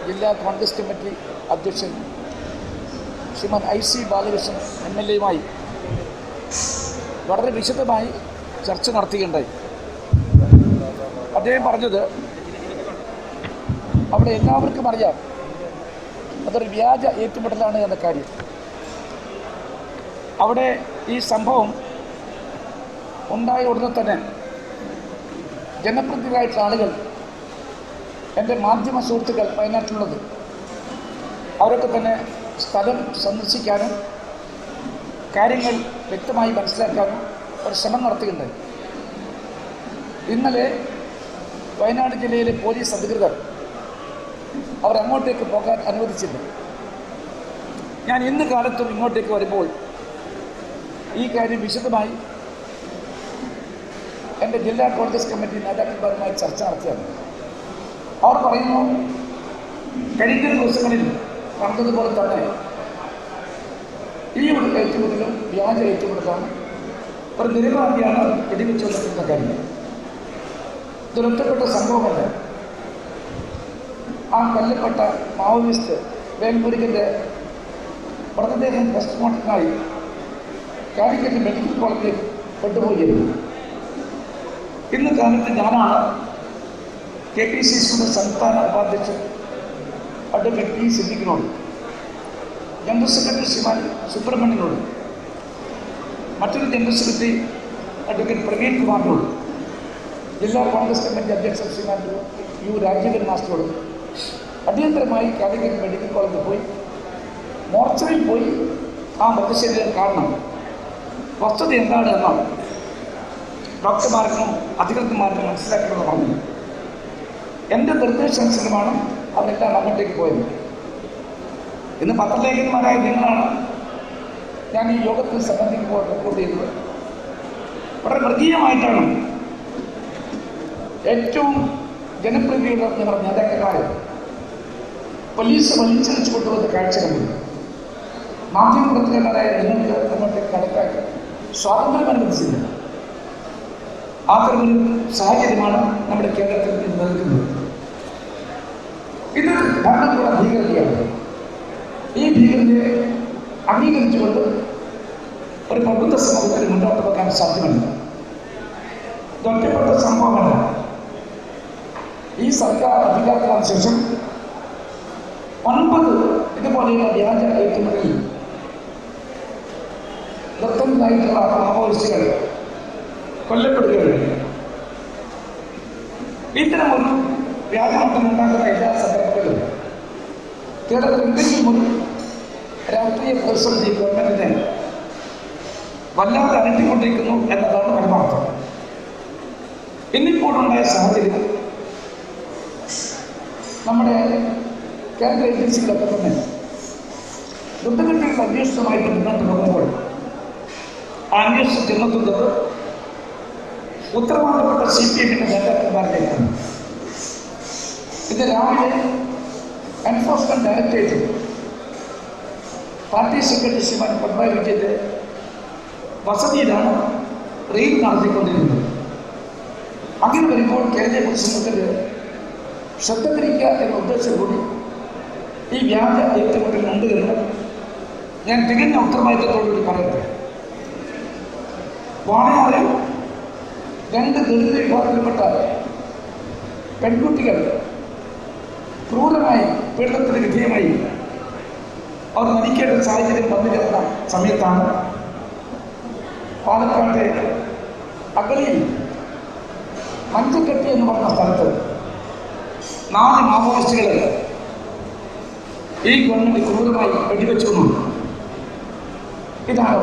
ജില്ലാ കോൺഗ്രസ് കമ്മിറ്റി അധ്യക്ഷൻ ശ്രീമാൻ IC ബാലകൃഷ്ണൻ MLA-യുമായി വളരെ വിശദമായി ചർച്ച നടത്തുകയുണ്ടായി. അദ്ദേഹം പറഞ്ഞത് അവിടെ എല്ലാവർക്കും അറിയാം അതൊരു വ്യാജ ഏറ്റുമുട്ടലാണ് എന്ന കാര്യം. അവിടെ ഈ സംഭവം ഉണ്ടായ ഉടനെ തന്നെ ജനപ്രതിനിധികളായിട്ടുള്ള ആളുകൾ, എൻ്റെ മാധ്യമ സുഹൃത്തുക്കൾ വയനാട്ടിലുള്ളത്, അവരൊക്കെ തന്നെ സ്ഥലം സന്ദർശിക്കാനും കാര്യങ്ങൾ വ്യക്തമായി മനസ്സിലാക്കാനും ഒരു ശ്രമം നടത്തുകയുണ്ടായി. ഇന്നലെ വയനാട് ജില്ലയിലെ പോലീസ് അധികൃതർ അവരങ്ങോട്ടേക്ക് പോകാൻ അനുവദിച്ചില്ല. ഞാൻ ഇന്ന് കാലത്തും ഇങ്ങോട്ടേക്ക് വരുമ്പോൾ ഈ കാര്യം വിശദമായി എൻ്റെ ജില്ലാ കോൺഗ്രസ് കമ്മിറ്റി നേതാക്കന്മാരുമായി ചർച്ച നടത്തിയാണ്. അവർ പറയുന്നു, കഴിഞ്ഞ ദിവസങ്ങളിൽ പറഞ്ഞതുപോലെ തന്നെ ഈ ഒരു ഏറ്റുമുട്ടലും വ്യാജ ഏറ്റുമുട്ടലാണ്, ഒരു നിരവധിയാണ് വെടിവെച്ചു കൊണ്ടിരിക്കുന്ന കാര്യം. ഇതൊരൊറ്റപ്പെട്ട സംഭവമല്ല. ആ കൊല്ലപ്പെട്ട മാവോയിസ്റ്റ് വേൽമുരുകൻ്റെ മൃതദേഹം പോസ്റ്റ്മോർട്ടത്തിനായി കാലിക്കറ്റ് മെഡിക്കൽ കോളേജിൽ കൊണ്ടുപോയിരുന്നു. ഇന്ന് കാലത്ത് ഞാനാണ് KPCCയുടെ സംസ്ഥാന ഉപാധ്യക്ഷൻ അഡ്വക്കേറ്റ് P. സിദ്ദിഖിനോട്, ജനറൽ സെക്രട്ടറി ശ്രീമാൻ സുബ്രഹ്മണ്യനോട്, മറ്റൊരു ജനറൽ സെക്രട്ടറി അഡ്വക്കേറ്റ് പ്രവീൺ കുമാറിനോട്, ജില്ലാ കോൺഗ്രസ് കമ്മിറ്റി അധ്യക്ഷൻ ശ്രീമാൻ U. രാജീവൻ മാസ്റ്ററോട് അടിയന്തരമായി കാലിക്കറ്റ് മെഡിക്കൽ കോളേജിൽ പോയി മോർച്ചറിയിൽ പോയി ആ മൃതശരീരം കാണണം, വസ്തുത എന്താണ് എന്നാണ് ഡോക്ടർമാർക്കും അധികൃതന്മാർക്കും മനസ്സിലാക്കണമെന്ന് പറഞ്ഞു. എൻ്റെ നിർദ്ദേശാനുസരണമാണ് അവരെല്ലാം അങ്ങോട്ടേക്ക് പോയത്. ഇന്ന് പത്രലേഖകന്മാരായ നിങ്ങളാണ് ഞാൻ ഈ യോഗത്തിൽ സംബന്ധിക്കുമ്പോൾ റിപ്പോർട്ട് ചെയ്തത്. വളരെ മൃഗീയമായിട്ടാണ് ഏറ്റവും ജനപ്രീതിയുള്ള ഞങ്ങളുടെ നേതാക്കന്മാരെ പോലീസ് വലിച്ചടിച്ചു കൊണ്ടുവന്ന കാഴ്ച കണ്ടു. മാധ്യമപ്രവർത്തകന്മാരായ നിങ്ങൾക്ക് അങ്ങോട്ടേക്ക് കടക്കാൻ സ്വാതന്ത്ര്യം അനുവദിച്ചില്ല. അത്തരമൊരു സാഹചര്യമാണ് നമ്മുടെ കേരളത്തിൽ ഇന്ന് നിൽക്കുന്നത്. ഇത് ഭരണകൂട ഭീകരതയാണ്. ഈ ഭീകരതയെ അംഗീകരിച്ചുകൊണ്ട് ഒരു പ്രബുദ്ധ സമൂഹത്തിന് മുന്നോട്ട് പോകാൻ സാധ്യമല്ല. ഇതൊറ്റപ്പെട്ട സംഭവമല്ല. ഈ സർക്കാർ അധികാരത്തിൽ വന്ന ശേഷം 9 ഇതുപോലെയുള്ള വ്യാജ ഏറ്റുമുട്ടലിൽ നിർത്തലായിട്ടുള്ള മാവോയിസ്റ്റുകൾ കൊല്ലപ്പെടുകയാണ്. ഇത്തരം ഒരു വ്യാജമട്ടം ഉണ്ടാകുന്ന എല്ലാ സന്ദർഭങ്ങളിലും കേരളത്തിൽ എന്തെങ്കിലും ഒരു രാഷ്ട്രീയ പ്രതിസന്ധി ഗവൺമെന്റിനെ വല്ലാതെ അലട്ടിക്കൊണ്ടിരിക്കുന്നു എന്നതാണ് പരമാർത്ഥം. ഇന്നിപ്പോഴുണ്ടായ സാഹചര്യം നമ്മുടെ കേന്ദ്ര ഏജൻസികളൊക്കെ തന്നെ യുദ്ധഘട്ടങ്ങളുടെ അന്വേഷണമായിട്ട് മുന്നോട്ട് പോകുമ്പോൾ ആ അന്വേഷണം ചെന്നെത്തുന്നത് ഉത്തരവാദപ്പെട്ട CPM-ന്റെ നേതാക്കന്മാരിലേക്കാണ്. ഇന്ന് രാവിലെ എൻഫോഴ്സ്മെന്റ് ഡയറക്ടറേറ്റ് പാർട്ടി സെക്രട്ടറി ശ്രീമാൻ പിണറായി വിജയന്റെ വസതിയിലാണ് റെയ്ഡ് നടത്തിക്കൊണ്ടിരുന്നത്. അങ്ങനെ വരുമ്പോൾ കേരളീയ പൊതുസമൂഹത്തിൽ ശ്രദ്ധ തിരിക്കുക എന്ന ഉദ്ദേശം കൂടി ഈ വ്യാജ ഏറ്റുമുട്ടലുണ്ട് എന്ന് ഞാൻ തികഞ്ഞ ഉത്തരവാദിത്തത്തോടുകൂടി പറയട്ടെ. വാണയാറിൽ 2 ദളിത് വിഭാഗത്തിൽപ്പെട്ട പെൺകുട്ടികൾ ക്രൂരമായി പീഡനത്തിന് വിധേയമായി അവർ മരിക്കേണ്ട സാഹചര്യം വന്നു ചേർന്ന സമയത്താണ് പാലക്കാട്ടെ അഗളിയിൽ മഞ്ചക്കെട്ടി എന്ന് പറഞ്ഞ സ്ഥലത്ത് 4 മാവോയിസ്റ്റുകൾ ഈ ഗവൺമെന്റ് ക്രൂരമായി വെടിവെച്ചു. ഇതാണ്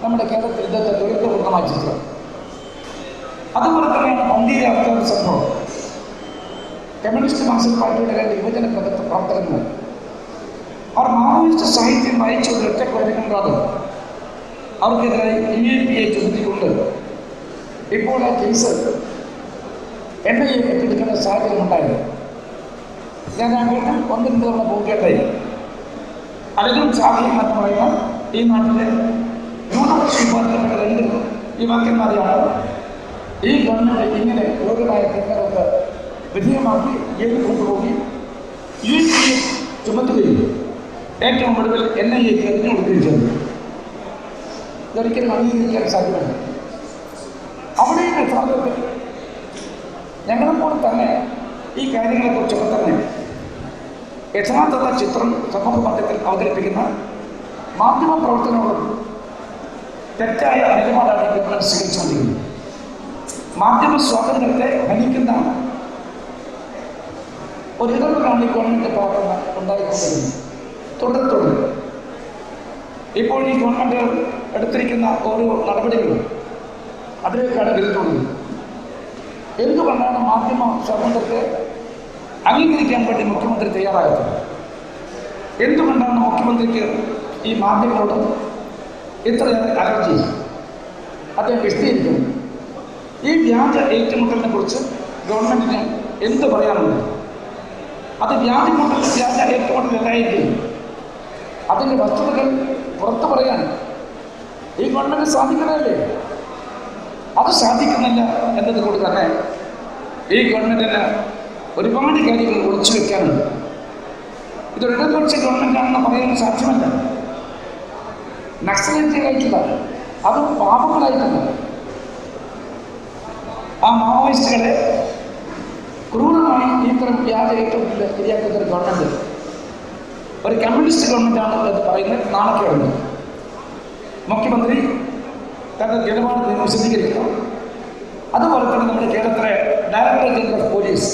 നമ്മുടെ കേരളത്തിൽ ഇന്നത്തെ ദുരന്തപൂർണ്ണമായ ചിത്രം. അതുപോലെ തന്നെയാണ് മന്ദിര അക്രമ സംഭവം. കമ്മ്യൂണിസ്റ്റ് മാർക്സിസ്റ്റ് പാർട്ടിയുടെ 2 യുവജന പ്രവർത്തകന്മാർ അവർ മാവോയിസ്റ്റ് സാഹിത്യം വായിച്ചുകൊണ്ട് ഒറ്റക്ക് വരുന്നുണ്ടാണ്. അവർക്കെതിരായി UAPA ചുമത്തിക്കൊണ്ട് ഇപ്പോൾ ആ കേസ് NIA ഏറ്റെടുക്കുന്ന സാഹചര്യം ഉണ്ടായത്. ഞാൻ അങ്ങോട്ട് 1-2 തവണ പോകേണ്ടായി. അലരും സാഹിത്യം എന്ന് പറയുന്ന ഈ നാട്ടിലെ ന്യൂനപക്ഷ വിഭാഗത്തിൽപ്പെട്ട 2 യുവാക്കന്മാരെയാണ് ഈ ഗവൺമെന്റ് ഇങ്ങനെ ക്രൂരമായ തെരഞ്ഞെടുപ്പ് വിധേയമാക്കി ജയിലിൽ കൊണ്ടുപോയി ഏറ്റവും ഒടുവിൽ NIA-ക്ക് എറിഞ്ഞു കൊടുക്കുകയും ചെയ്തു. ഇതൊരിക്കലും അംഗീകരിക്കാൻ സാധ്യമല്ല. അവിടെയും യഥാർത്ഥത്തിൽ ഞങ്ങളെപ്പോലെ തന്നെ ഈ കാര്യങ്ങളെക്കുറിച്ചൊക്കെ തന്നെ യഥാർത്ഥ ചിത്രം സമൂഹ മധ്യത്തിൽ അവതരിപ്പിക്കുന്ന മാധ്യമ പ്രവർത്തനങ്ങളും തെറ്റായ നിലപാടാണ് ഗവൺമെന്റ് സ്വീകരിച്ചുകൊണ്ടിരിക്കുന്നത്. മാധ്യമ സ്വാതന്ത്ര്യത്തെ ഹനിക്കുന്ന ഒരിടങ്ങളാണ് ഈ ഗവൺമെന്റ് പ്രവർത്തനം ഉണ്ടായിക്കൊണ്ടിരുന്നത്. തുടർന്ന് ഇപ്പോൾ ഈ ഗവൺമെന്റ് എടുത്തിരിക്കുന്ന ഓരോ നടപടികളും അതിലേക്കാണ് വരുന്നത്. എന്തുകൊണ്ടാണ് മാധ്യമ സ്വാതന്ത്ര്യത്തെ അംഗീകരിക്കാൻ വേണ്ടി മുഖ്യമന്ത്രി തയ്യാറായത്? എന്തുകൊണ്ടാണ് മുഖ്യമന്ത്രിക്ക് ഈ മാധ്യമങ്ങളോട് ഇത്രയേറെ അലർജി? അദ്ദേഹം വിശദീകരിക്കുന്നു. ഈ വ്യാജ ഏറ്റുമുട്ടലിനെ കുറിച്ച് ഗവൺമെന്റിന് എന്ത് പറയാനുണ്ട്? അത് വ്യാജ ഏറ്റുമുട്ടലല്ലായെങ്കിൽ അതിൻ്റെ വസ്തുതകൾ പുറത്തു പറയാൻ ഈ ഗവൺമെന്റ് സാധിക്കുന്നതല്ലേ? അത് സാധിക്കുന്നില്ല എന്നതുകൊണ്ട് തന്നെ ഈ ഗവൺമെന്റിന് ഒരുപാട് കാര്യങ്ങൾ ഒളിച്ചു വെക്കാനുണ്ട്. ഇതൊരു ഇടതുപക്ഷ ഗവൺമെന്റാണെന്ന് പറയാൻ സാധ്യമല്ല. നക്സലേറ്റുകളായിട്ടില്ല, അത് പാപങ്ങളായിട്ടില്ല. ആ മാവോയിസ്റ്റുകളെ ക്രൂരമായി ഇത്തരം വ്യാജ ഏറ്റുമുട്ടൽ ശരിയാക്കുന്ന ഒരു ഗവൺമെന്റ്, ഒരു കമ്മ്യൂണിസ്റ്റ് ഗവൺമെന്റാണ് എന്ന് പറയുന്നത് നാണക്കേടുണ്ട്. മുഖ്യമന്ത്രി തന്റെ നിലപാട് വിശദീകരിക്കണം. അതുപോലെ തന്നെ നമ്മുടെ കേരളത്തിലെ ഡയറക്ടർ ജനറൽ ഓഫ് പോലീസ്,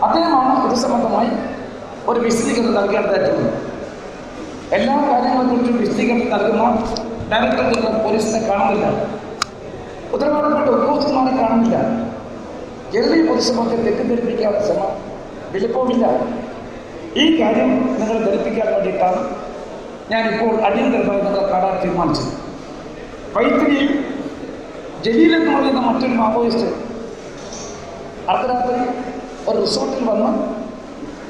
അദ്ദേഹമാണ് ഇത് സംബന്ധമായി ഒരു വിശദീകരണം നൽകേണ്ടതായിട്ടുള്ളത്. എല്ലാ കാര്യങ്ങളെക്കുറിച്ചും വിശദീകരണം നൽകുന്ന ഡയറക്ടർ ജനറൽ ഓഫ് പോലീസിനെ കാണുന്നില്ല. ഉത്തരവാദപ്പെട്ട ഉദ്യോഗസ്ഥന്മാരെ കാണുന്നില്ല. കേരളീയ പൊതുസമൂഹത്തെ തെറ്റിദ്ധരിപ്പിക്കാനുള്ള ശ്രമം വിലപ്പോവില്ല. ഈ കാര്യം നിങ്ങൾ ധരിപ്പിക്കാൻ വേണ്ടിയിട്ടാണ് ഞാനിപ്പോൾ അടിയന്തരമായി നിങ്ങളെ കാണാൻ തീരുമാനിച്ചത്. വൈത്തിരിയിൽ ജലീൽ എന്ന് പറയുന്ന മറ്റൊരു മാവോയിസ്റ്റ് അർദ്ധരാത്രി ഒരു റിസോർട്ടിൽ വന്ന്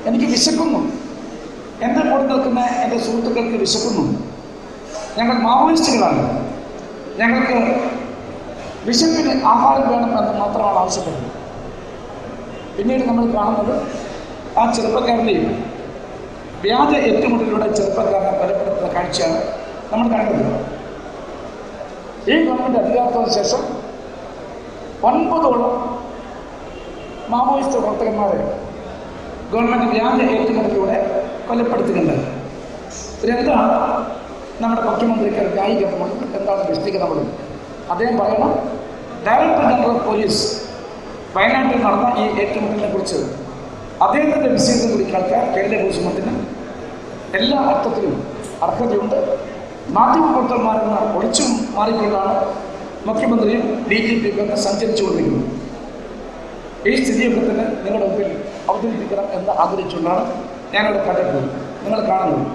എനിക്ക് വിശക്കുന്നു, എൻ്റെ കൂടെ നിൽക്കുന്ന എൻ്റെ സുഹൃത്തുക്കൾക്ക് വിശക്കുന്നു, ഞങ്ങൾ മാവോയിസ്റ്റുകളാണ്, ഞങ്ങൾക്ക് വിശപ്പിന് ആഹാരം വേണമെന്ന് മാത്രമാണ് ആവശ്യപ്പെടുന്നത്. പിന്നീട് നമ്മൾ കാണുന്നത് ആ ചെറുപ്പക്കാരനെയും വ്യാജ ഏറ്റുമുട്ടലിലൂടെ ചെറുപ്പക്കാരനെ കൊലപ്പെടുത്തുന്ന കാഴ്ചയാണ് നമ്മൾ കണ്ടത്. ഈ ഗവൺമെന്റ് അധികാരത്തിന് ശേഷം 9ഓളം മാവോയിസ്റ്റ് പ്രവർത്തകന്മാരെ ഗവൺമെന്റ് വ്യാജ ഏറ്റുമുട്ടലിലൂടെ കൊലപ്പെടുത്തുന്നുണ്ട്. ഇതെന്താണ് നമ്മുടെ മുഖ്യമന്ത്രിക്ക് ന്യായീകരണമുള്ളത്? എന്താണ് വിശദീകരണമുള്ളത്? അദ്ദേഹം പറയണം, ഡയറക്ടർ ജനറൽ ഓഫ് പോലീസ് വയനാട്ടിൽ നടന്ന ഈ ഏറ്റുമുട്ടലിനെ കുറിച്ച് അദ്ദേഹത്തിൻ്റെ വിശദീകരണം കൂടി കേൾക്കാൻ കേരളീയ പൊതുസമൂഹത്തിന് എല്ലാ അർത്ഥത്തിലും അർഹതയുണ്ട്. മാധ്യമപ്രവർത്തകന്മാരെന്ന് ഒളിച്ചു മാറിക്കൊണ്ടാണ് മുഖ്യമന്ത്രിയും DGP-യും ഒക്കെ സഞ്ചരിച്ചുകൊണ്ടിരിക്കുന്നത്. ഈ സ്ഥിതിയൊക്കെ തന്നെ നിങ്ങളുടെ മുമ്പിൽ അവതരിപ്പിക്കണം എന്ന് ആഗ്രഹിച്ചുകൊണ്ടാണ് ഞാനിവിടെ കണ്ടിട്ടുള്ളത്, നിങ്ങൾ കാണുന്നത്.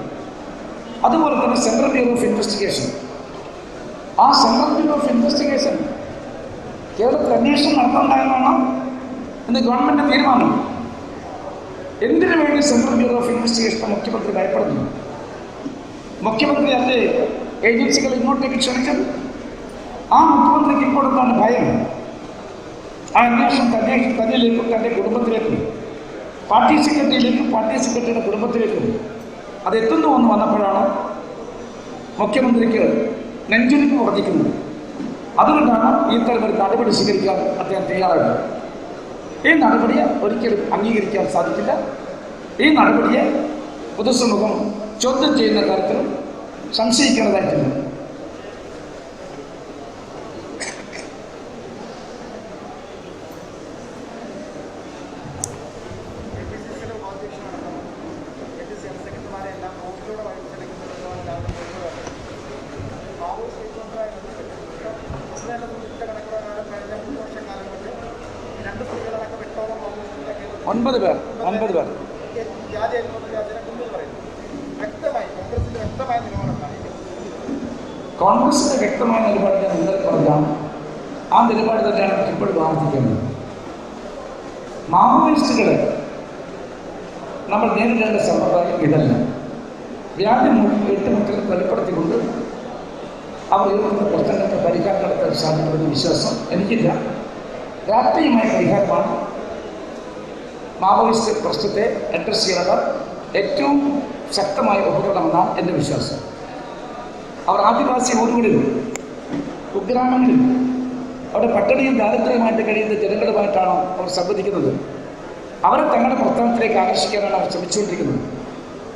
അതുപോലെ തന്നെ സെൻട്രൽ ബ്യൂറോ ഓഫ് ഇൻവെസ്റ്റിഗേഷൻ, ആ സെൻട്രൽ ബ്യൂറോ ഓഫ് ഇൻവെസ്റ്റിഗേഷൻ കേരളത്തിൽ അന്വേഷണം നടത്തണ്ടായെന്നാണ് ഇന്ന് ഗവൺമെന്റ് തീരുമാനം. എന്തിനു വേണ്ടി സെൻട്രൽ ബ്യൂറോ ഓഫ് ഇൻവെസ്റ്റിഗേഷനെ മുഖ്യമന്ത്രി ഭയപ്പെടുന്നു? മുഖ്യമന്ത്രി അതിൻ്റെ ഏജൻസികൾ ഇങ്ങോട്ടേക്ക് ക്ഷണിച്ചത്. ആ മുഖ്യമന്ത്രിക്ക് ഇപ്പോഴെന്താണ് ഭയം? ആ അന്വേഷണം തന്നിലേക്കും തൻ്റെ കുടുംബത്തിലേക്കും പാർട്ടി സെക്രട്ടറിയിലേക്കും പാർട്ടി സെക്രട്ടറിയുടെ കുടുംബത്തിലേക്കും അത് എത്തുന്നു എന്ന് വന്നപ്പോഴാണ് മുഖ്യമന്ത്രിക്ക് നെഞ്ചുരുക്ക് വർദ്ധിക്കുന്നത്. അതുകൊണ്ടാണ് ഇത്തരം ഒരു നടപടി സ്വീകരിക്കാൻ അദ്ദേഹം തയ്യാറായത്. ഈ നടപടിയെ ഒരിക്കലും അംഗീകരിക്കാൻ സാധിക്കില്ല. ഈ നടപടിയെ പൊതുസമൂഹം ചോദ്യം ചെയ്യുന്ന കാര്യത്തിൽ സംശയിക്കേണ്ടതായിട്ടില്ല. ഒൻപത് പേർ കോൺഗ്രസിന്റെ വ്യക്തമായ നിലപാട് ഞാൻ ഇന്നലെ പറഞ്ഞാണ്. ആ നിലപാട് തന്നെയാണ് ഇപ്പോഴും ആവർത്തിക്കുന്നത്. മാവോയിസ്റ്റുകളെ നമ്മൾ നേരിടേണ്ട സമ്പ്രദായം ഇതല്ല. വ്യാജ ഏറ്റുമുട്ടൽ കൊലപ്പെടുത്തിക്കൊണ്ട് അവർ ഉയർത്തുന്ന പ്രശ്നങ്ങൾക്ക് പരിഹാരം നടത്താൻ സാധിക്കുമെന്ന വിശ്വാസം എനിക്കില്ല. രാഷ്ട്രീയമായ പരിഹാരമാണ് മാവോയിസ്റ്റ് പ്രശ്നത്തെ അഡ്രസ് ചെയ്യുന്നത്. ഏറ്റവും ശക്തമായ ഉപകരണമെന്നാണ് എൻ്റെ വിശ്വാസം. അവർ ആദിവാസി ഊരുകളിലും കുഗ്രാമങ്ങളിലും അവിടെ പട്ടിണിയും ദാരിദ്ര്യമായിട്ട് കഴിയുന്ന ജനങ്ങളുമായിട്ടാണ് അവർ സംവദിക്കുന്നത്. അവരെ തങ്ങളുടെ പ്രവർത്തനത്തിലേക്ക് ആകർഷിക്കാനാണ് അവർ ശ്രമിച്ചുകൊണ്ടിരിക്കുന്നത്.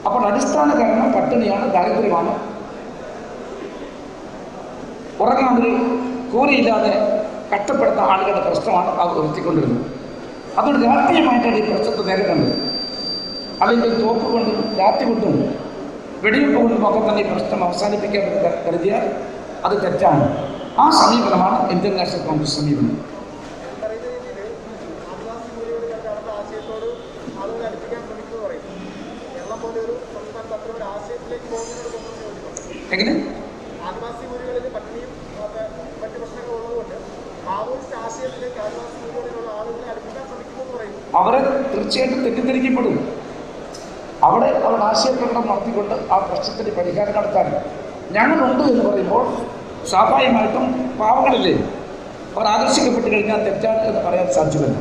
അപ്പോൾ അടിസ്ഥാന കാരണം പട്ടിണിയാണ്, ദാരിദ്ര്യമാണ്. ഉറങ്ങാനൊരു കൂലിയില്ലാതെ കഷ്ടപ്പെടുന്ന ആളുകളുടെ പ്രശ്നമാണ് അവർ ഉയർത്തിക്കൊണ്ടിരുന്നത്. അതുകൊണ്ട് രാഷ്ട്രീയമായിട്ടാണ് ഈ പ്രശ്നത്തെ നേരിടുന്നത്. അല്ലെങ്കിൽ തോക്ക് കൊണ്ടും രാത്രി കൊണ്ടും വെടിവെപ്പ് കൊണ്ടും ഒക്കെ തന്നെ ഈ പ്രശ്നം അവസാനിപ്പിക്കാൻ കരുതിയാൽ അത് തെറ്റാണ്. ആ സമീപനമാണ് ഇന്ത്യൻ നാഷണൽ കോൺഗ്രസ് സമീപനം. എങ്ങനെ അവരെ തീർച്ചയായിട്ടും തെറ്റിദ്ധരിക്കപ്പെടും. അവിടെ അവർ ആശയപ്രകടനം നടത്തിക്കൊണ്ട് ആ പ്രശ്നത്തിന് പരിഹാരം നടത്താൻ ഞങ്ങളുണ്ട് എന്ന് പറയുമ്പോൾ സ്വാഭാവികമായിട്ടും പാവങ്ങളില്ലേ അവർ ആകർഷിക്കപ്പെട്ട് കഴിഞ്ഞാൽ തെറ്റാണ് എന്ന് പറയാൻ സാധ്യമല്ല.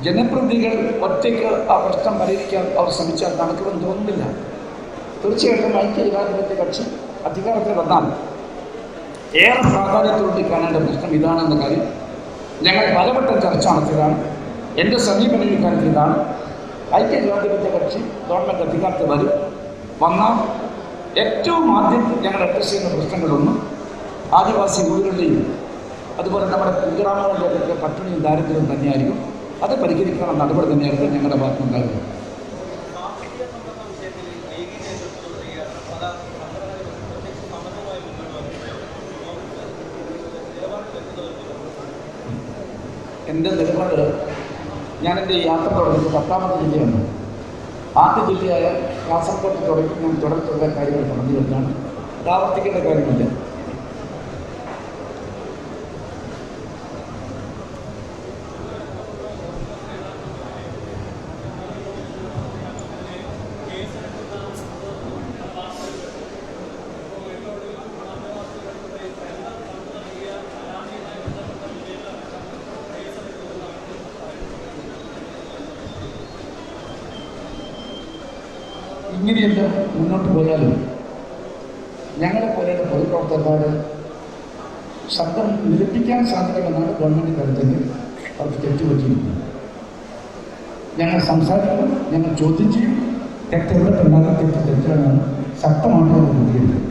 ജനപ്രതിനിധികൾ ഒറ്റയ്ക്ക് ആ പ്രശ്നം പരിഹരിക്കാൻ അവർ ശ്രമിച്ചാൽ നടക്കുമെന്ന് തോന്നുന്നില്ല. തീർച്ചയായിട്ടും ഐക്യ ജനാധിപത്യ കക്ഷി അധികാരത്തിൽ വന്നാൽ ഏറെ പ്രാധാന്യത്തോടെ കാണേണ്ട പ്രശ്നം ഇതാണെന്ന കാര്യം ഞങ്ങൾ പലവട്ടം ചർച്ച നടത്തിയതാണ്. എൻ്റെ സമീപനം ഈ കാര്യത്തിൽ ഇതാണ്. ഐക്യ ജനാധിപത്യ കക്ഷി ഗവൺമെൻറ് അധികാരത്തിൽ വന്നാൽ ഏറ്റവും ആദ്യം ഞങ്ങൾ അഡ്രസ് ചെയ്യുന്ന പ്രശ്നങ്ങളൊന്നും ആദിവാസി ഊരുകളുടെയും അതുപോലെ നമ്മുടെ കുഗ്രാമങ്ങളിലൊക്കെ പട്ടിണിയും ദാരിദ്ര്യവും തന്നെയായിരിക്കും. അത് പരിഹരിക്കാനുള്ള നടപടി തന്നെയായിരിക്കും ഞങ്ങളുടെ ഭാഗത്തുനിന്നുണ്ടാകുന്നത്. എൻ്റെ നിലപാട് ഞാനെൻ്റെ യാത്ര തുടങ്ങിയത് 10ാമത്തെ ജില്ലയാണ്. ആദ്യ ജില്ലയായ കാസർഗോഡ് തുടങ്ങി ഞാൻ തുടർന്നുള്ള കാര്യങ്ങൾ പറഞ്ഞു വരുന്നതാണ്. അത് ആവർത്തിക്കേണ്ട കാര്യമില്ല. ഇങ്ങനെയെല്ലാം മുന്നോട്ട് പോയാലും ഞങ്ങളെപ്പോലെയുള്ള പൊതുപ്രവർത്തകന്മാർ ശബ്ദം നിരപ്പിക്കാൻ സാധിക്കുമെന്നാണ് ഗവൺമെൻറ് കരുതുന്നത്. അവർക്ക് തെറ്റുപറ്റിയിരിക്കുന്നത്. ഞങ്ങൾ സംസാരിക്കും, ഞങ്ങൾ ചോദ്യം ചെയ്യും. തെറ്റെവിടെ പെണ്ണാതെ തെറ്റാണെന്ന് ശക്തമായിട്ട് പ്രതികരിക്കും.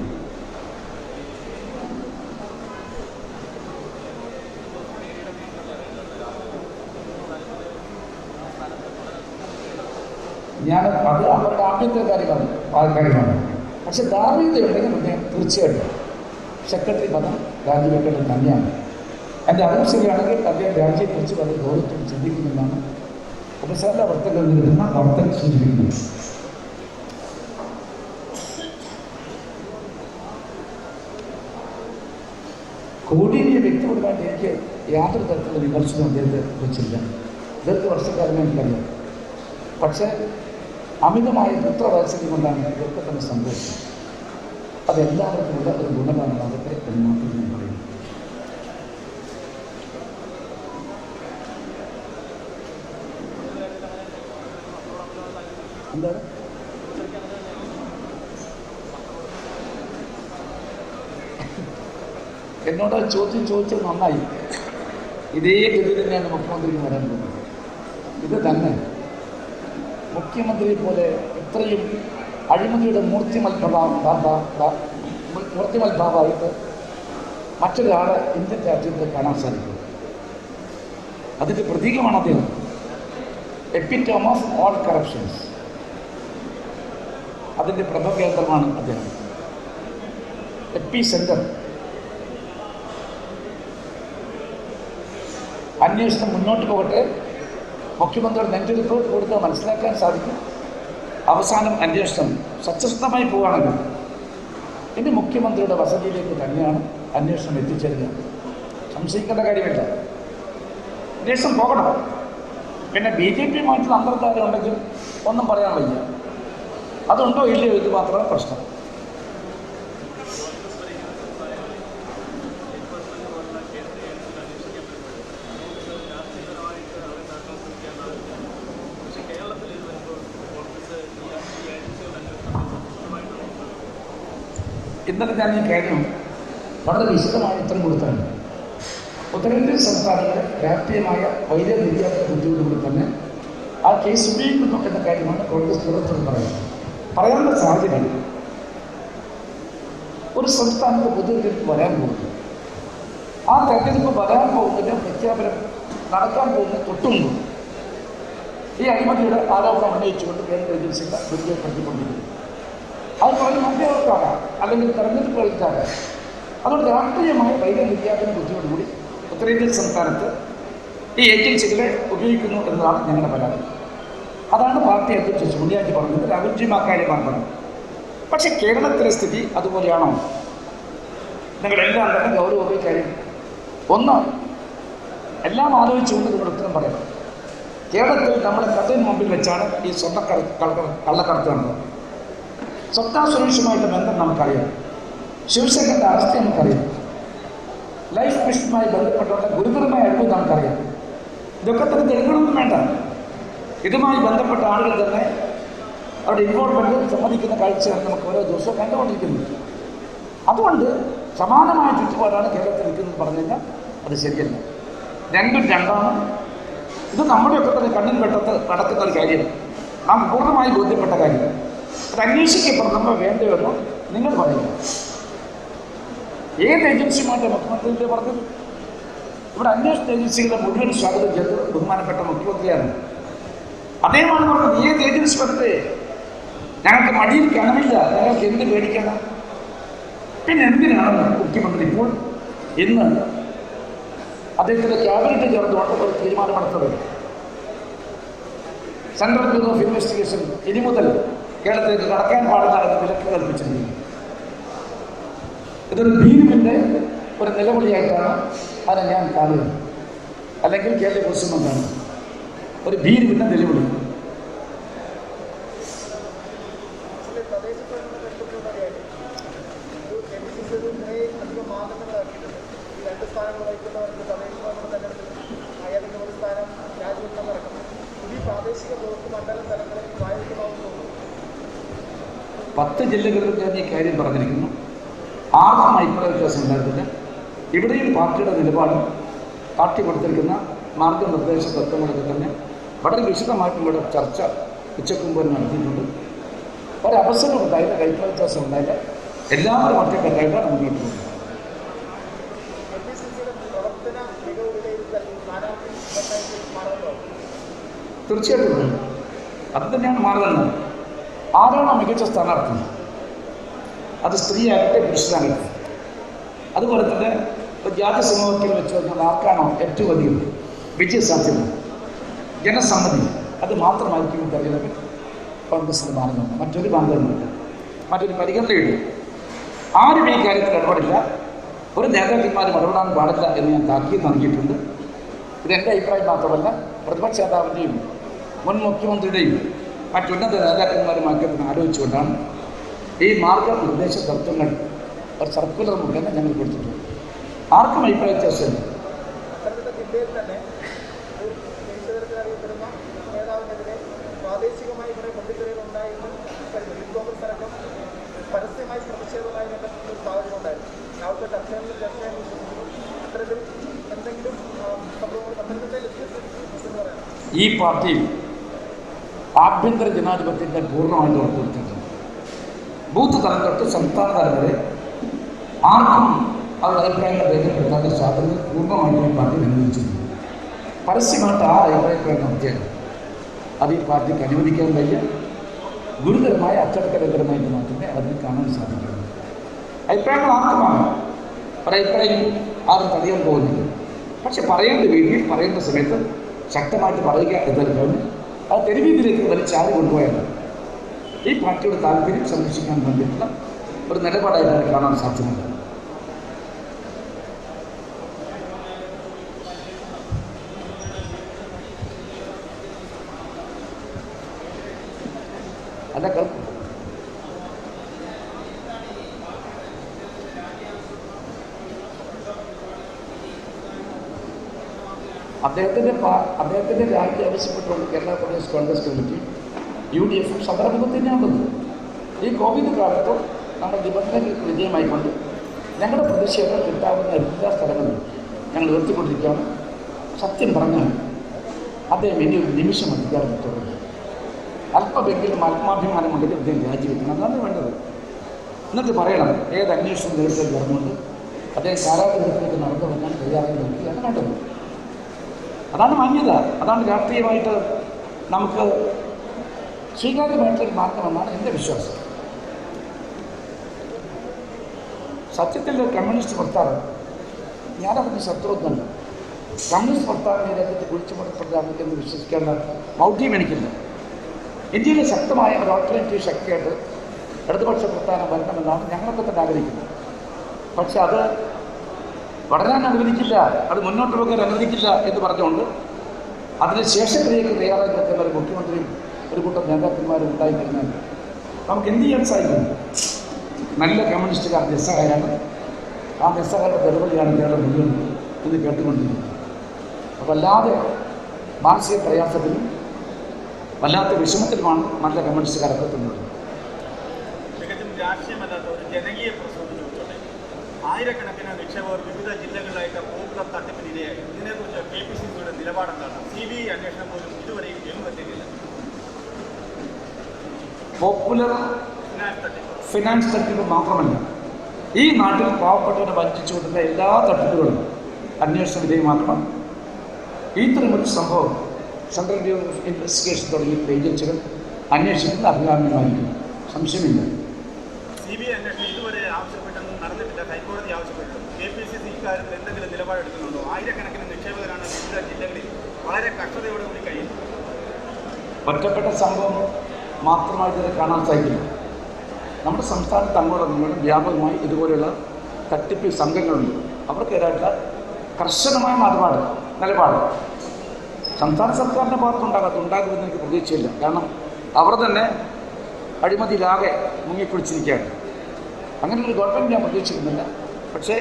അത് അവരുടെ ആഭ്യന്തര കാര്യമാണ്. പക്ഷെ ധാർമ്മികതയുണ്ടെങ്കിൽ അദ്ദേഹം തീർച്ചയായിട്ടും സെക്രട്ടറി പദം രാജിവെക്കേണ്ടത് തന്നെയാണ്. എൻ്റെ അറിവ് ശരിയാണെങ്കിൽ അദ്ദേഹം രാജിയെക്കുറിച്ച് വളരെ ഗൗരവത്തിൽ ചിന്തിക്കുമെന്നാണ് ഉപസാര വർത്തകൾ നേരിടുന്ന വാർത്തകൾ സൂചിപ്പിക്കുന്നത്. കോടിയേരിയെ വ്യക്തിപരമായിട്ട് എനിക്ക് യാതൊരു തരത്തിലുള്ള വിമർശനം അദ്ദേഹത്തെ കുറിച്ചില്ല. ദീർഘവർഷക്കാലമേ എനിക്കറിയാം. പക്ഷേ അമിതമായ പുത്രവാത്സല്യം കൊണ്ടാണ് ഇതൊക്കെ തന്നെ സംഭവിച്ചത്. അതെല്ലാവർക്കും ഉള്ള ഒരു ഗുണമാണ് അതൊക്കെ എന്ന് മാത്രം ഞാൻ പറയുന്നു. എന്താണ് എന്നോട് ചോദിച്ചത് നന്നായി. ഇതേ ഗതി തന്നെയാണ് മുഖ്യമന്ത്രിക്ക് വരാൻ പോകുന്നത്. ഇത് തന്നെ മുഖ്യമന്ത്രി പോലെ ഇത്രയും അഴിമതിയുടെ മൂർത്തിമൽഭാവമായിട്ട് മറ്റൊരാളെ ഇന്ത്യൻ രാജ്യത്ത് കാണാൻ സാധിക്കും. അതിൻ്റെ പ്രതീകമാണ് അദ്ദേഹം. എപ്പിറ്റോം ഓഫ് ഓൾ കറപ്ഷൻസ്. അതിൻ്റെ പ്രഭവകേന്ദ്രമാണ് അദ്ദേഹം. എപ്പി സെന്റർ. അന്വേഷണം മുന്നോട്ട് പോകട്ടെ. മുഖ്യമന്ത്രിയുടെ നെഞ്ചെടുപ്പ് കൂടുതൽ മനസ്സിലാക്കാൻ സാധിക്കും. അവസാനം അന്വേഷണം സത്യസന്ധമായി പോവുകയാണെങ്കിൽ ഇനി മുഖ്യമന്ത്രിയുടെ വസതിയിലേക്ക് തന്നെയാണ് അന്വേഷണം എത്തിച്ചേരുക. സംശയിക്കേണ്ട കാര്യമില്ല. അന്വേഷണം പോകണം. പിന്നെ BJPയുമായിട്ടുള്ള അന്തർധാര ഉണ്ടെങ്കിൽ ഒന്നും പറയാൻ വയ്യ. അതുണ്ടോ ഇല്ലയോ ഇത് മാത്രമാണ് പ്രശ്നം. ഇന്നലെ ഞാൻ ഈ കാര്യം വളരെ വിശദമായി ഉത്തരം കൊടുത്താണ്. ഉത്തരേന്ത്യൻ സംസ്ഥാനങ്ങളിൽ രാഷ്ട്രീയമായ വൈദ്യവിദ്യാഭ്യാസ ബുദ്ധിമുട്ടുകൾ തന്നെ ആ കേസ് ഉപയോഗിക്കുന്നു എന്ന കാര്യമാണ് കോൺഗ്രസ് നേതൃത്വം പറയുന്നത്. പറയാനുള്ള സാഹചര്യം, ഒരു സംസ്ഥാനത്ത് പൊതുതെരഞ്ഞെടുപ്പ് വരാൻ പോകുന്നു. ആ തെരഞ്ഞെടുപ്പ് വരാൻ പോകുന്നതിൻ്റെ പ്രഖ്യാപനം നടക്കാൻ പോകുന്ന തൊട്ടുമുമ്പ് ഈ അഴിമതിയുടെ ആരോപണം ഉന്നയിച്ചുകൊണ്ട് കേന്ദ്ര ഏജൻസികളെ ദുരുപയോഗപ്പെടുത്തിക്കൊണ്ടിരിക്കുന്നു. അത് പറഞ്ഞ് മധ്യവർക്കാകാം, അല്ലെങ്കിൽ തെരഞ്ഞെടുപ്പ് കളിക്കാകാം. അതുകൊണ്ട് രാഷ്ട്രീയമായ വൈദ്യവിദ്യാഭ്യാസ ബുദ്ധിയോടുകൂടി ഉത്തരേന്ത്യൻ സംസ്ഥാനത്ത് ഈ ഏജൻസികളെ ഉപയോഗിക്കുന്നു എന്നതാണ് ഞങ്ങളുടെ പരാതി. അതാണ് പാർട്ടി അധ്യക്ഷൻ സോണിയാജി പറഞ്ഞത്, രാഹുൽജി മാക്കാര്യമാണ് പറഞ്ഞത്. പക്ഷെ കേരളത്തിലെ സ്ഥിതി അതുപോലെയാണോ? നിങ്ങളെല്ലാം തന്നെ ഗൗരവമായി കാര്യം ഒന്ന് എല്ലാം ആലോചിച്ചുകൊണ്ട് നിങ്ങൾ ഉത്തരം പറയണം. കേരളത്തിൽ നമ്മളെ കഥയിന് മുമ്പിൽ വെച്ചാണ് ഈ കള്ളക്കടത്ത് നടന്നത്. സ്വത്താ സുരേഷുമായിട്ട് ബന്ധം നമുക്കറിയാം. ശിവശങ്കറിൻ്റെ അവസ്ഥ നമുക്കറിയാം. ലൈഫ് മിഷനുമായി ബന്ധപ്പെട്ടുള്ള ഗുരുതരമായ അഴിമതി നമുക്കറിയാം. ഇതൊക്കെ തന്നെ തെളിവുകളൊന്നും വേണ്ട. ഇതുമായി ബന്ധപ്പെട്ട ആളുകൾ തന്നെ അവരുടെ ഇൻവോൾവ്മെൻറ്റ് സമ്മതിക്കുന്ന കാഴ്ചയാണ് നമുക്ക് ഓരോ ദിവസവും കണ്ടുകൊണ്ടിരിക്കുന്നത്. അതുകൊണ്ട് സമാനമായ ചുറ്റുപാടാണ് കേരളത്തിൽ നിൽക്കുന്നത് പറഞ്ഞു കഴിഞ്ഞാൽ അത് ശരിയല്ല. രണ്ടും രണ്ടാണ്. ഇത് നമ്മുടെയൊക്കെ തന്നെ കണ്ണിൽ വെട്ടത്ത് നടക്കുന്ന ഒരു കാര്യം, നാം പൂർണ്ണമായി ബോധ്യപ്പെട്ട കാര്യം. അത് അന്വേഷിക്കപ്പെടണമോ വേണ്ടയോ നിങ്ങൾ പറയുക. ഏത് ഏജൻസിയുമായിട്ട് മുഖ്യമന്ത്രിയുടെ പറഞ്ഞത്? ഇവിടെ അന്വേഷണ ഏജൻസികളുടെ മുഴുവൻ സ്വാഗതം ചെയ്തത് ബഹുമാനപ്പെട്ട മുഖ്യമന്ത്രിയാണ്. അദ്ദേഹമാണ് പറഞ്ഞത്, ഏത് ഏജൻസി വരട്ടെ, ഞങ്ങൾക്ക് മടിയിൽ കണമില്ല, ഞങ്ങൾക്ക് എന്ത് പേടിക്കണം. പിന്നെ എന്തിനാണ് മുഖ്യമന്ത്രി ഇപ്പോൾ ഇന്ന് അദ്ദേഹത്തിൻ്റെ ക്യാബിനറ്റ് ചേർന്നുകൊണ്ട് ഒരു തീരുമാനമെടുത്തത്? സെൻട്രൽ ബ്യൂറോ ഓഫ് ഇൻവെസ്റ്റിഗേഷൻ ഇനി മുതൽ കേരളത്തിലേക്ക് കടക്കാൻ പാടില്ല എന്ന് വിലക്ക് കൽപ്പിച്ചിരിക്കുന്നു. ഇതൊരു ഭീരുവിൻ്റെ ഒരു നിലവിളിയായിട്ടാണ് അതിനെ ഞാൻ കാണുന്നത്. അല്ലെങ്കിൽ കേരള കുറിച്ചും കാണുന്നത് ഒരു ഭീരുവിൻ്റെ നിലവിളി. പത്ത് ജില്ലകളിൽ ഞാൻ ഈ കാര്യം പറഞ്ഞിരിക്കുന്നു. ആർക്കും അഭിപ്രായ വ്യത്യാസം ഉണ്ടായിരുന്നില്ല. ഇവിടെയും പാർട്ടിയുടെ നിലപാടും പാർട്ടി കൊടുത്തിരിക്കുന്ന മാർഗനിർദ്ദേശ തത്വങ്ങളൊക്കെ തന്നെ വളരെ വിശദമായിട്ടും ഇവിടെ ചർച്ച ഉച്ചക്കുമ്പോൾ നടത്തിയിട്ടുണ്ട്. ഒരവസരം ഉണ്ടായില്ല, അഭിപ്രായ വ്യത്യാസം ഉണ്ടായില്ല. എല്ലാവരും ഒറ്റക്കെട്ടായിട്ടാണ് മുന്നോട്ട് പോകുന്നത്. തീർച്ചയായിട്ടും അത് തന്നെയാണ് മാറുന്നത്. ആരാണോ മികച്ച സ്ഥാനാർത്ഥി, അത് സ്ത്രീയാകട്ടെ പുരുഷനാകട്ടെ, അതുപോലെ തന്നെ ജാതി സമൂഹത്തിൽ വെച്ച് നോക്കുന്ന ആർക്കാണോ ഏറ്റവും അധികം വിജയസാധ്യത, ജനസമ്മതി, അത് മാത്രമായിരിക്കും തെരഞ്ഞെടുപ്പിൽ കോൺഗ്രസിൻ്റെ മാനദണ്ഡം. മറ്റൊരു മാനദണ്ഡമില്ല, മറ്റൊരു പരിഗണനയില്ല. ആരും ഈ കാര്യത്തിൽ ഇടപെടില്ല. ഒരു നേതാക്കന്മാരും ഇടപെടാൻ പാടില്ല എന്ന് ഞാൻ താക്കീത് നൽകിയിട്ടുണ്ട്. ഇതെൻ്റെ അഭിപ്രായം മാത്രമല്ല, പ്രതിപക്ഷ നേതാവിൻ്റെയും മുൻ മുഖ്യമന്ത്രിയുടെയും മറ്റുന്നത നേതാക്കന്മാരുമൊക്കെ ആലോചിച്ചുകൊണ്ടാണ് ഈ മാർഗനിർദ്ദേശ തത്വങ്ങൾ ഒരു സർക്കുലർ മുഖേന ഞങ്ങൾ കൊടുത്തിട്ടുണ്ട്. ആർക്കും അഭിപ്രായ വ്യത്യാസമില്ല. ഈ പാർട്ടിയിൽ ആഭ്യന്തര ജനാധിപത്യത്തെ പൂർണ്ണമായിട്ട് ഉറപ്പുവരുത്തിയിട്ടുണ്ട്. ബൂത്ത് തലം തൊട്ട് സംസ്ഥാന തലം വരെ ആർക്കും അവരുടെ അഭിപ്രായങ്ങൾ രേഖപ്പെടുത്താത്ത സ്വാതന്ത്ര്യം പൂർണ്ണമായിട്ടും ഈ പാർട്ടി അനുവദിച്ചിട്ടുണ്ട്. പരസ്യമായിട്ട് ആ അഭിപ്രായം നടത്തിയാൽ അത് ഈ പാർട്ടിക്ക് അനുവദിക്കാൻ വയ്യ. ഗുരുതരമായ അച്ചടക്കരകരമായിട്ട് മാത്രമേ അതിന് കാണാൻ സാധിക്കുള്ളൂ. അഭിപ്രായങ്ങൾ ആർക്കുമാണ്, ഒരഭിപ്രായം ആരും തടയാൻ പോകുന്നില്ല. പക്ഷെ പറയേണ്ട രീതിയിൽ പറയേണ്ട സമയത്ത് ശക്തമായിട്ട് പറയുക എന്നതിൽ കഴിഞ്ഞ് അത് തെരുവീതിയിലേക്ക് വലിച്ചാരി കൊണ്ടുപോയാണ് ഈ പാർട്ടിയുടെ താല്പര്യം സംരക്ഷിക്കാൻ വേണ്ടിയിട്ടുള്ള ഒരു നിലപാടായിട്ട് കാണാൻ സാധ്യമല്ല. അല്ല കേൾക്കും. അദ്ദേഹത്തിൻ്റെ രാജ്യം ആവശ്യപ്പെട്ടുകൊണ്ട് കേരള പ്രദേശ് കോൺഗ്രസ് കമ്മിറ്റി UDF സമരമുഖം തന്നെയാണുള്ളത്. ഈ കോവിഡ് കാലത്ത് നമ്മുടെ നിബന്ധനകൾക്ക് വിധേയമായിക്കൊണ്ട് ഞങ്ങളുടെ പ്രതിഷേധം കിട്ടാവുന്ന എല്ലാ സ്ഥലങ്ങളിലും ഞങ്ങൾ ഉയർത്തിക്കൊണ്ടിരിക്കുകയാണ്. സത്യം പറഞ്ഞാൽ അദ്ദേഹം ഇനി ഒരു നിമിഷം അധികാരം തുടങ്ങി. അല്പമെങ്കിലും ആത്മാഭിമാനമുണ്ടെങ്കിൽ അദ്ദേഹം രാജിവെക്കണം. അതാണ് വേണ്ടത്. എന്നിട്ട് പറയണം ഏത് അന്വേഷണം നേരിട്ട് പറഞ്ഞുകൊണ്ട് അദ്ദേഹം കാലാഗ്രഹത്തിലേക്ക് നടന്നു വന്നാൽ തയ്യാറായി നോക്കുകയാണ് വേണ്ടത്. അതാണ് മാന്യത. അതാണ് രാഷ്ട്രീയമായിട്ട് നമുക്ക് സ്വീകാര്യമായിട്ടൊരു മാർഗമെന്നാണ് എൻ്റെ വിശ്വാസം. സത്യത്തിൽ കമ്മ്യൂണിസ്റ്റ് പ്രസ്ഥാനം, ഞാനതിന് ശത്രുവൊന്നുമല്ല. കമ്മ്യൂണിസ്റ്റ് പ്രസ്ഥാനം രംഗത്ത് കുഴിച്ചുപുറപ്പെടുത്താമെന്ന് വിശ്വസിക്കേണ്ട മൗഢ്യം എനിക്കില്ല. ഇന്ത്യയിലെ ശക്തമായ ഒരു ഓൾട്ടർനേറ്റീവ് ശക്തിയായിട്ട് ഇടതുപക്ഷ പ്രസ്ഥാനം വരണമെന്നാണ് ഞങ്ങളൊക്കെ തന്നെ ആഗ്രഹിക്കുന്നത്. പക്ഷെ അത് വളരാൻ അനുവദിക്കില്ല, അത് മുന്നോട്ട് പോകാൻ അനുവദിക്കില്ല എന്ന് പറഞ്ഞുകൊണ്ട് അതിന് ശേഷക്രിയക്ക് തയ്യാറായി നിൽക്കുന്ന ഒരു മുഖ്യമന്ത്രിയും ഒരു കൂട്ടം നേതാക്കന്മാരും ഉണ്ടായിക്കഴിഞ്ഞാൽ നമുക്ക് എന്ത് ചെയ്യാൻ സാധിക്കും? നല്ല കമ്മ്യൂണിസ്റ്റുകാർ നിസ്സഹായരാണ്. ആ നിസ്സഹായരുടെ തെരുവഴിയാണ് കേരളം മുഴുവൻ ഇത് കേട്ടുകൊണ്ടിരിക്കുന്നത്. അപ്പോൾ വല്ലാതെ മാനസിക പ്രയാസത്തിലും വല്ലാത്ത വിഷമത്തിലുമാണ് നല്ല കമ്മ്യൂണിസ്റ്റുകാരൊക്കെ എത്തുന്നത്. രാഷ്ട്രീയമല്ലാത്ത ഒരു ജനകീയ പ്രശ്നം ആയിരക്കണക്കിന് നിക്ഷേപകർ വിവിധ ജില്ലകളിലായിട്ട് പോപ്പുലർ തട്ടിപ്പിനിരയായി. ഇതിനെക്കുറിച്ച് KPCCയുടെ നിലപാടെന്താണ്? CBI അന്വേഷണം പോലും ഇതുവരെയും എത്തിയിട്ടില്ല. പോപ്പുലർ ഫിനാൻസ് തട്ടിപ്പ് മാത്രമല്ല, ഈ നാട്ടിൽ പാവപ്പെട്ടവരെ വഞ്ചിച്ചു കൊടുക്കുന്ന എല്ലാ തട്ടിപ്പുകളും അന്വേഷണ വിധേയമാക്കണം. ഇത്തരമൊരു സംഭവം സെൻട്രൽ ബ്യൂറോ ഓഫ് ഇൻവെസ്റ്റിഗേഷൻ തുടങ്ങിയ ഏജൻസികൾ അന്വേഷിക്കുന്ന അഭികാമ്യമായിരിക്കും, സംശയമില്ല. CBI അന്വേഷണം ഇതുവരെ ആവശ്യപ്പെട്ടൊന്നും നടന്നിട്ടില്ല. ഹൈക്കോടതി ആവശ്യപ്പെട്ടു. KPCC ഇക്കാര്യത്തിൽ എന്തെങ്കിലും നിലപാടെടുക്കുന്നുണ്ടോ? ആയിരക്കണക്കിന് നിക്ഷേപകരാണ് വിവിധ ജില്ലകളിൽ വളരെ കഷ്ടതയോടുകൂടി കഴിയുന്നത്. ഒറ്റപ്പെട്ട സംഭവം മാത്രമായിട്ട് ഇത് കാണാൻ സാധിക്കില്ല. നമ്മുടെ സംസ്ഥാനത്ത് അങ്ങോട്ടും വ്യാപകമായി ഇതുപോലെയുള്ള തട്ടിപ്പ് സംഘങ്ങളുണ്ട്. അവർക്കെതിരായിട്ടുള്ള കർശനമായ നിലപാട് സംസ്ഥാന സർക്കാരിൻ്റെ ഉണ്ടാകുമെന്ന് എനിക്ക് പ്രതീക്ഷയില്ല. കാരണം അവർ തന്നെ അഴിമതിയിലാകെ മുങ്ങിക്കുളിച്ചിരിക്കുകയാണ്. അങ്ങനെയൊരു ഗവൺമെൻറ് ഞാൻ പ്രതീക്ഷിക്കുന്നില്ല. പക്ഷേ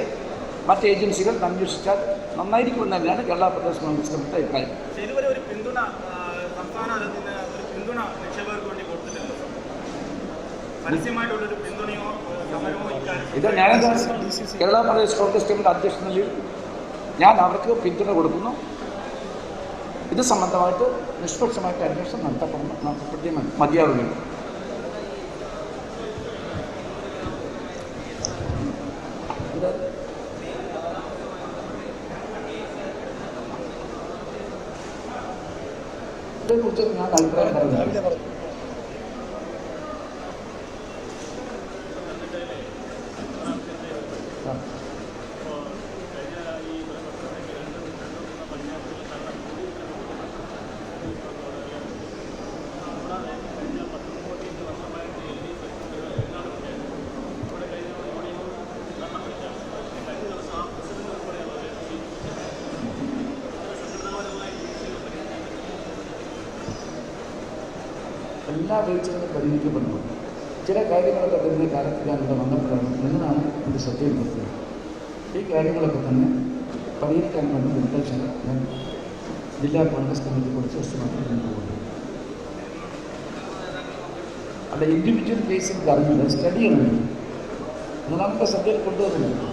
മറ്റ് ഏജൻസികൾ അന്വേഷിച്ചാൽ നന്നായിരിക്കുമെന്ന് തന്നെയാണ് കേരള പ്രദേശ് കോൺഗ്രസ് കമ്മിറ്റി അഭിപ്രായം. ഇതുവരെ ഒരു പിന്തുണ സംസ്ഥാന തലത്തിൽ ഒരു പിന്തുണ നിക്ഷേപകർക്ക് വേണ്ടി കൊടുത്തിട്ടില്ല. പരസ്യമായിട്ടുള്ളൊരു പിന്തുണയോ സമരമോ ഇക്കാര്യം ഇത് ഞാൻ കേരള പ്രദേശ് കോൺഗ്രസ് കമ്മിറ്റി അധ്യക്ഷ നിലയിൽ ഞാൻ അവർക്ക് പിന്തുണ കൊടുക്കുന്നു. ഇത് സംബന്ധമായിട്ട് നിഷ്പക്ഷമായിട്ട് അന്വേഷണം നടത്തപ്പെടുന്ന മതിയാവുകയും ഇതേക്കുറിച്ച് ഞാൻ അഭിപ്രായം പറഞ്ഞു. എല്ലാ വീഴ്ചകളും പരിഹരിക്കപ്പെടുന്നു. ചില കാര്യങ്ങളൊക്കെ അതിൻ്റെ കാലത്ത് ഞാൻ ഇവിടെ വന്നപ്പോഴാണ് എന്നതാണ് എൻ്റെ ശ്രദ്ധയിൽപ്പെടുത്തുന്നത്. ഈ കാര്യങ്ങളൊക്കെ തന്നെ പരിഹരിക്കാൻ വേണ്ടി നിർദ്ദേശങ്ങൾ ഞാൻ ജില്ലാ കോൺഗ്രസ് കമ്മിറ്റി കുറച്ച് ദിവസമായിട്ട് മുന്നോട്ട് പോകുന്നു. അല്ല, ഇൻഡിവിജ്വൽ കേസിൽ അറിഞ്ഞില്ല, സ്റ്റഡി ആണ്. മൂന്നാമത്തെ ശ്രദ്ധയിൽ കൊണ്ടുവരുന്നില്ല.